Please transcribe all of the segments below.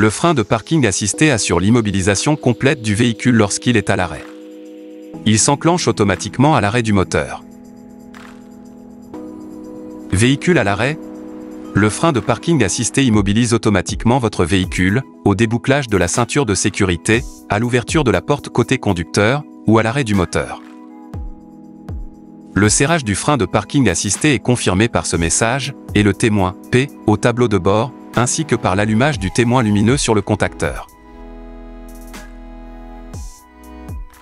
Le frein de parking assisté assure l'immobilisation complète du véhicule lorsqu'il est à l'arrêt. Il s'enclenche automatiquement à l'arrêt du moteur. Véhicule à l'arrêt. Le frein de parking assisté immobilise automatiquement votre véhicule, au débouclage de la ceinture de sécurité, à l'ouverture de la porte côté conducteur, ou à l'arrêt du moteur. Le serrage du frein de parking assisté est confirmé par ce message, et le témoin P au tableau de bord, ainsi que par l'allumage du témoin lumineux sur le contacteur.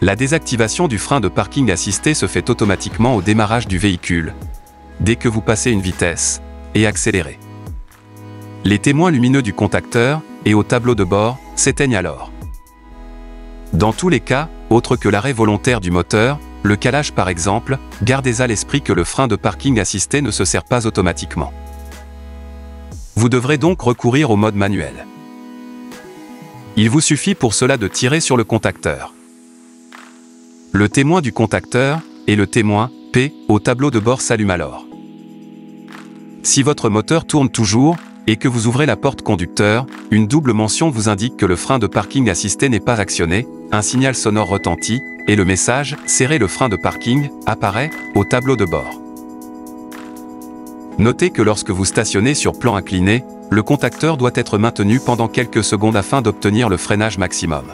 La désactivation du frein de parking assisté se fait automatiquement au démarrage du véhicule, dès que vous passez une vitesse, et accélérez. Les témoins lumineux du contacteur, et au tableau de bord, s'éteignent alors. Dans tous les cas, autres que l'arrêt volontaire du moteur, le calage par exemple, gardez à l'esprit que le frein de parking assisté ne se serre pas automatiquement. Vous devrez donc recourir au mode manuel. Il vous suffit pour cela de tirer sur le contacteur. Le témoin du contacteur, et le témoin P au tableau de bord s'allument alors. Si votre moteur tourne toujours, et que vous ouvrez la porte conducteur, une double mention vous indique que le frein de parking assisté n'est pas actionné, un signal sonore retentit, et le message « Serrez le frein de parking » apparaît au tableau de bord. Notez que lorsque vous stationnez sur plan incliné, le contacteur doit être maintenu pendant quelques secondes afin d'obtenir le freinage maximum.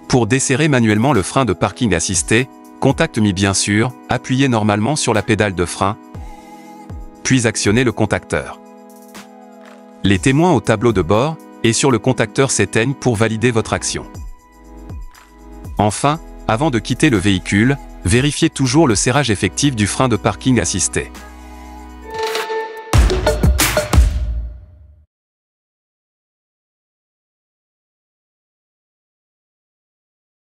Pour desserrer manuellement le frein de parking assisté, contact mis bien sûr, appuyez normalement sur la pédale de frein, puis actionnez le contacteur. Les témoins au tableau de bord et sur le contacteur s'éteignent pour valider votre action. Enfin, avant de quitter le véhicule, vérifiez toujours le serrage effectif du frein de parking assisté.